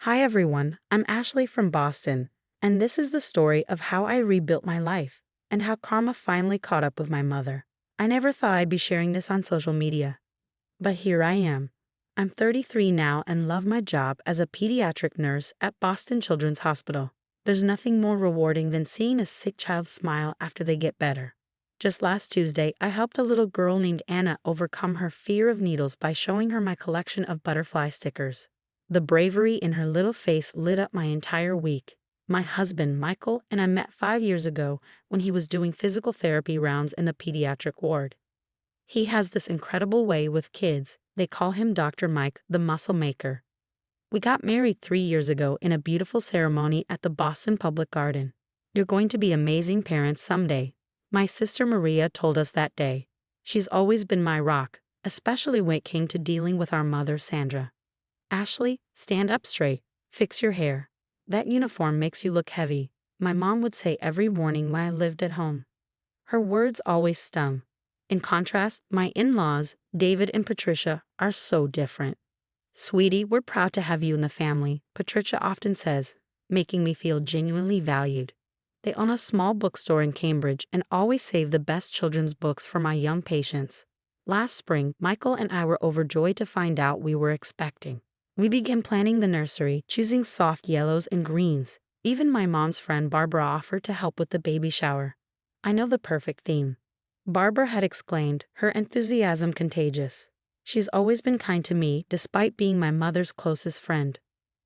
Hi everyone, I'm Ashley from Boston, and this is the story of how I rebuilt my life and how karma finally caught up with my mother. I never thought I'd be sharing this on social media, but here I am. I'm 33 now and love my job as a pediatric nurse at Boston Children's Hospital. There's nothing more rewarding than seeing a sick child smile after they get better. Just last Tuesday, I helped a little girl named Anna overcome her fear of needles by showing her my collection of butterfly stickers. The bravery in her little face lit up my entire week. My husband, Michael, and I met 5 years ago when he was doing physical therapy rounds in the pediatric ward. He has this incredible way with kids. They call him Dr. Mike, the muscle maker. We got married 3 years ago in a beautiful ceremony at the Boston Public Garden. You're going to be amazing parents someday, my sister Maria told us that day. She's always been my rock, especially when it came to dealing with our mother, Sandra. Ashley, stand up straight, fix your hair. That uniform makes you look heavy, my mom would say every morning when I lived at home. Her words always stung. In contrast, my in-laws, David and Patricia, are so different. Sweetie, we're proud to have you in the family, Patricia often says, making me feel genuinely valued. They own a small bookstore in Cambridge and always save the best children's books for my young patients. Last spring, Michael and I were overjoyed to find out we were expecting. We began planning the nursery, choosing soft yellows and greens. Even my mom's friend Barbara offered to help with the baby shower. I know the perfect theme. Barbara had exclaimed, her enthusiasm contagious. She's always been kind to me despite being my mother's closest friend.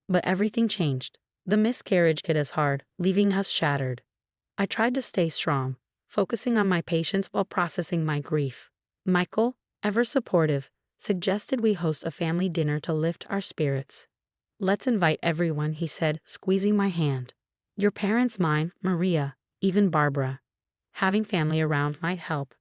But everything changed. The miscarriage hit us hard, leaving us shattered. I tried to stay strong, focusing on my patients while processing my grief. Michael, ever supportive, suggested we host a family dinner to lift our spirits. Let's invite everyone, he said, squeezing my hand. Your parents, mine, Maria, even Barbara. Having family around might help.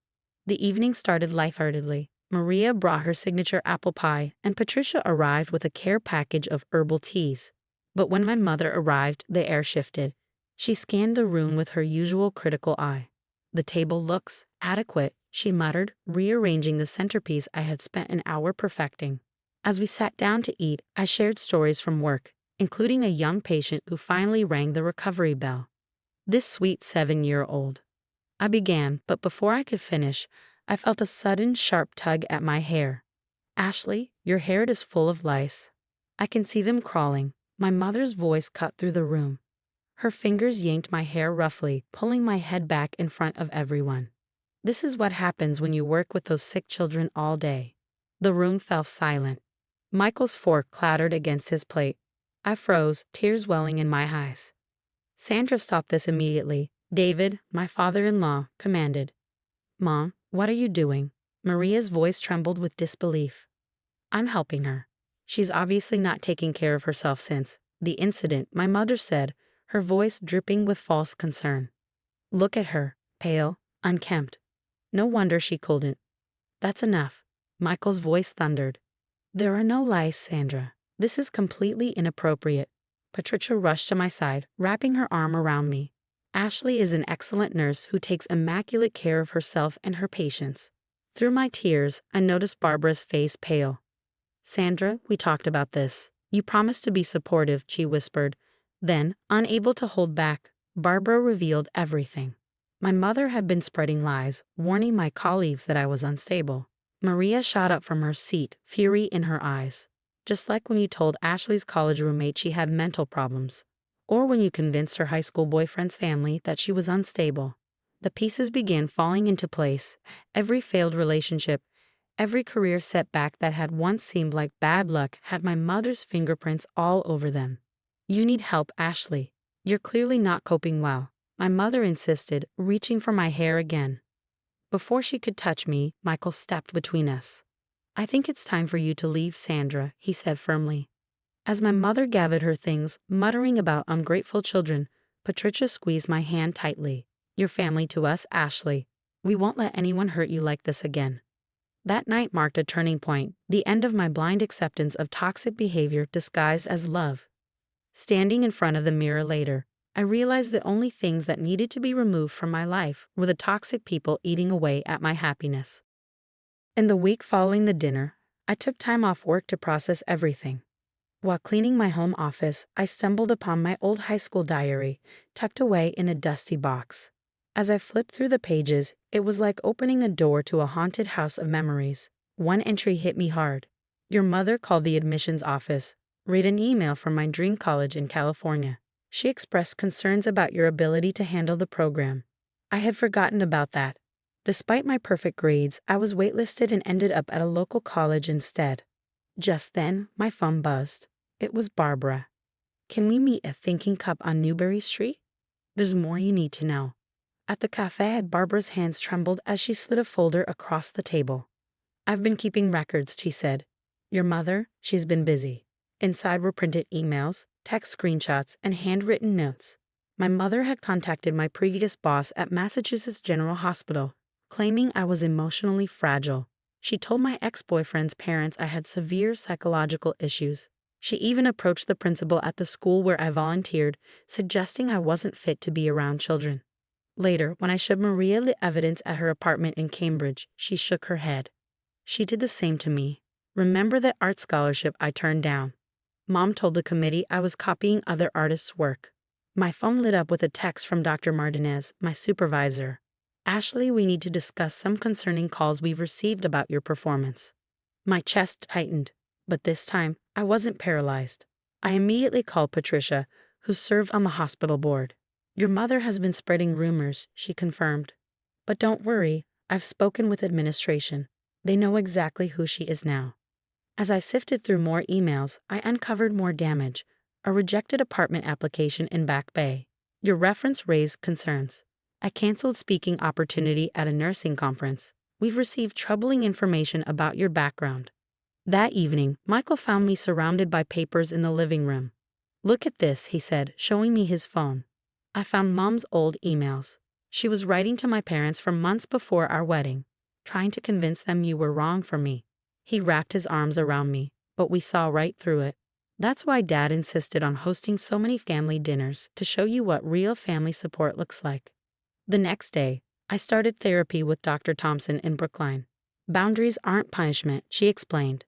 The evening started lightheartedly. Maria brought her signature apple pie, and Patricia arrived with a care package of herbal teas. But when my mother arrived, the air shifted. She scanned the room with her usual critical eye. The table looks adequate, she muttered, rearranging the centerpiece I had spent an hour perfecting. As we sat down to eat, I shared stories from work, including a young patient who finally rang the recovery bell. This sweet 7-year-old. I began, but before I could finish, I felt a sudden, sharp tug at my hair. Ashley, your hair is full of lice. I can see them crawling. My mother's voice cut through the room. Her fingers yanked my hair roughly, pulling my head back in front of everyone. This is what happens when you work with those sick children all day. The room fell silent. Michael's fork clattered against his plate. I froze, tears welling in my eyes. Sandra stopped this immediately. David, my father-in-law, commanded. Mom, what are you doing? Maria's voice trembled with disbelief. I'm helping her. She's obviously not taking care of herself since the incident, my mother said, her voice dripping with false concern. Look at her, pale, unkempt. No wonder she couldn't. That's enough. Michael's voice thundered. There are no lies, Sandra. This is completely inappropriate. Patricia rushed to my side, wrapping her arm around me. Ashley is an excellent nurse who takes immaculate care of herself and her patients. Through my tears, I noticed Barbara's face pale. Sandra, we talked about this. You promised to be supportive, she whispered. Then, unable to hold back, Barbara revealed everything. My mother had been spreading lies, warning my colleagues that I was unstable. Maria shot up from her seat, fury in her eyes. Just like when you told Ashley's college roommate she had mental problems. Or when you convinced her high school boyfriend's family that she was unstable. The pieces began falling into place. Every failed relationship, every career setback that had once seemed like bad luck had my mother's fingerprints all over them. You need help, Ashley. You're clearly not coping well, my mother insisted, reaching for my hair again. Before she could touch me, Michael stepped between us. I think it's time for you to leave, Sandra, he said firmly. As my mother gathered her things, muttering about ungrateful children, Patricia squeezed my hand tightly. You're family to us, Ashley. We won't let anyone hurt you like this again. That night marked a turning point, the end of my blind acceptance of toxic behavior disguised as love. Standing in front of the mirror later, I realized the only things that needed to be removed from my life were the toxic people eating away at my happiness. In the week following the dinner, I took time off work to process everything. While cleaning my home office, I stumbled upon my old high school diary, tucked away in a dusty box. As I flipped through the pages, it was like opening a door to a haunted house of memories. One entry hit me hard. Your mother called the admissions office. Read an email from my dream college in California. She expressed concerns about your ability to handle the program. I had forgotten about that. Despite my perfect grades, I was waitlisted and ended up at a local college instead. Just then, my phone buzzed. It was Barbara. Can we meet at Thinking Cup on Newberry Street? There's more you need to know. At the cafe, Barbara's hands trembled as she slid a folder across the table. I've been keeping records, she said. Your mother? She's been busy. Inside were printed emails, text screenshots, and handwritten notes. My mother had contacted my previous boss at Massachusetts General Hospital, claiming I was emotionally fragile. She told my ex-boyfriend's parents I had severe psychological issues. She even approached the principal at the school where I volunteered, suggesting I wasn't fit to be around children. Later, when I showed Maria the evidence at her apartment in Cambridge, she shook her head. She did the same to me. Remember that art scholarship I turned down? Mom told the committee I was copying other artists' work. My phone lit up with a text from Dr. Martinez, my supervisor. Ashley, we need to discuss some concerning calls we've received about your performance. My chest tightened, but this time I wasn't paralyzed. I immediately called Patricia, who served on the hospital board. Your mother has been spreading rumors, she confirmed. But don't worry, I've spoken with administration. They know exactly who she is now. As I sifted through more emails, I uncovered more damage. A rejected apartment application in Back Bay. Your reference raised concerns. A canceled speaking opportunity at a nursing conference. We've received troubling information about your background. That evening, Michael found me surrounded by papers in the living room. Look at this, he said, showing me his phone. I found Mom's old emails. She was writing to my parents for months before our wedding, trying to convince them you were wrong for me. He wrapped his arms around me, but we saw right through it. That's why Dad insisted on hosting so many family dinners, to show you what real family support looks like. The next day, I started therapy with Dr. Thompson in Brookline. Boundaries aren't punishment, she explained.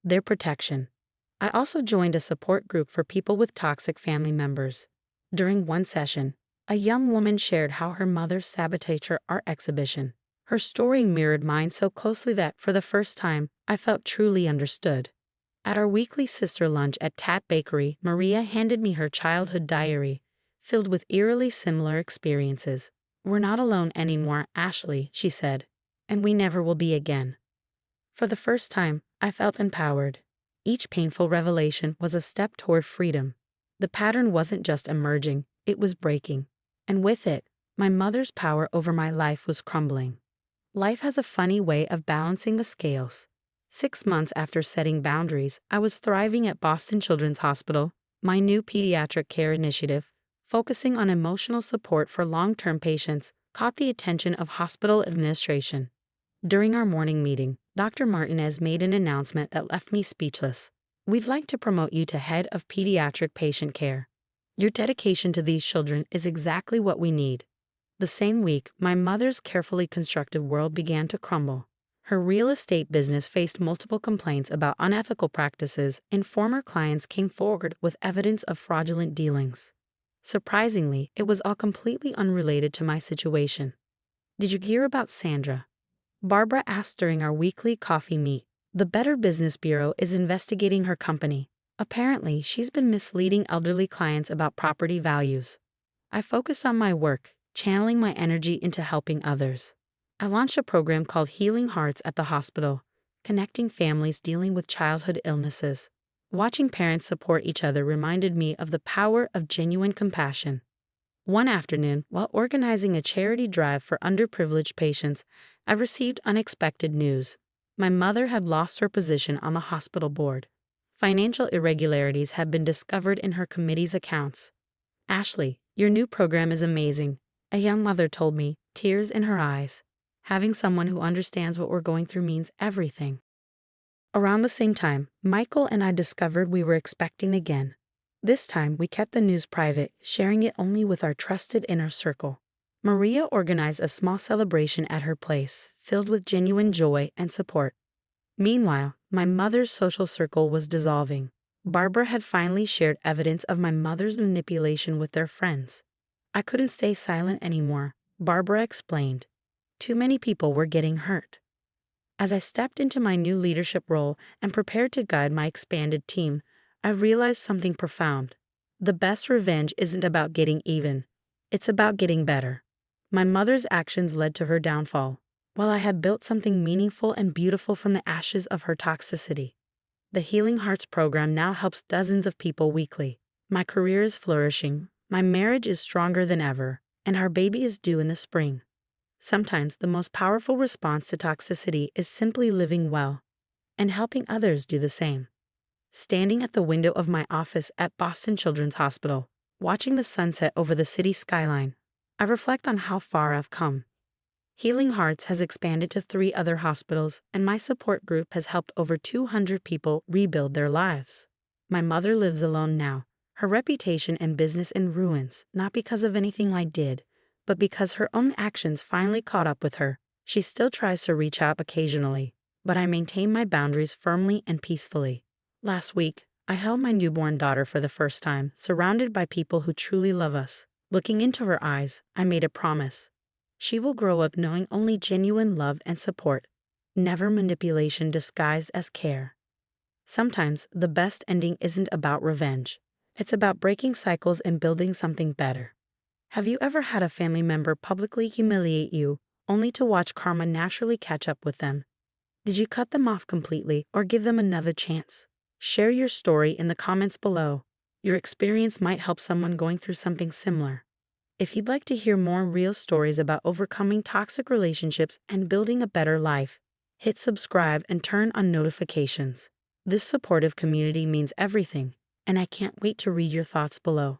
They're protection. I also joined a support group for people with toxic family members. During one session, a young woman shared how her mother sabotaged her art exhibition. Her story mirrored mine so closely that, for the first time, I felt truly understood. At our weekly sister lunch at Tat Bakery, Maria handed me her childhood diary, filled with eerily similar experiences. We're not alone anymore, Ashley, she said, and we never will be again. For the first time, I felt empowered. Each painful revelation was a step toward freedom. The pattern wasn't just emerging, it was breaking. And with it, my mother's power over my life was crumbling. Life has a funny way of balancing the scales. 6 months after setting boundaries, I was thriving at Boston Children's Hospital, my new pediatric care initiative, focusing on emotional support for long-term patients, caught the attention of hospital administration. During our morning meeting, Dr. Martinez made an announcement that left me speechless. We'd like to promote you to head of pediatric patient care. Your dedication to these children is exactly what we need. The same week, my mother's carefully constructed world began to crumble. Her real estate business faced multiple complaints about unethical practices, and former clients came forward with evidence of fraudulent dealings. Surprisingly, it was all completely unrelated to my situation. Did you hear about Sandra? Barbara asked during our weekly coffee meet. The Better Business Bureau is investigating her company. Apparently, she's been misleading elderly clients about property values. I focused on my work, channeling my energy into helping others. I launched a program called Healing Hearts at the hospital, connecting families dealing with childhood illnesses. Watching parents support each other reminded me of the power of genuine compassion. One afternoon, while organizing a charity drive for underprivileged patients, I received unexpected news. My mother had lost her position on the hospital board. Financial irregularities had been discovered in her committee's accounts. Ashley, your new program is amazing, a young mother told me, tears in her eyes. Having someone who understands what we're going through means everything. Around the same time, Michael and I discovered we were expecting again. This time, we kept the news private, sharing it only with our trusted inner circle. Maria organized a small celebration at her place, filled with genuine joy and support. Meanwhile, my mother's social circle was dissolving. Barbara had finally shared evidence of my mother's manipulation with their friends. I couldn't stay silent anymore, Barbara explained. Too many people were getting hurt. As I stepped into my new leadership role and prepared to guide my expanded team, I realized something profound. The best revenge isn't about getting even. It's about getting better. My mother's actions led to her downfall, while I had built something meaningful and beautiful from the ashes of her toxicity. The Healing Hearts program now helps dozens of people weekly. My career is flourishing, my marriage is stronger than ever, and our baby is due in the spring. Sometimes the most powerful response to toxicity is simply living well and helping others do the same. Standing at the window of my office at Boston Children's Hospital, watching the sunset over the city skyline, I reflect on how far I've come. Healing Hearts has expanded to 3 other hospitals, and my support group has helped over 200 people rebuild their lives. My mother lives alone now, her reputation and business in ruins, not because of anything I did, but because her own actions finally caught up with her. She still tries to reach out occasionally, but I maintain my boundaries firmly and peacefully. Last week, I held my newborn daughter for the first time, surrounded by people who truly love us. Looking into her eyes, I made a promise. She will grow up knowing only genuine love and support, never manipulation disguised as care. Sometimes the best ending isn't about revenge. It's about breaking cycles and building something better. Have you ever had a family member publicly humiliate you, only to watch karma naturally catch up with them? Did you cut them off completely or give them another chance? Share your story in the comments below. Your experience might help someone going through something similar. If you'd like to hear more real stories about overcoming toxic relationships and building a better life, hit subscribe and turn on notifications. This supportive community means everything, and I can't wait to read your thoughts below.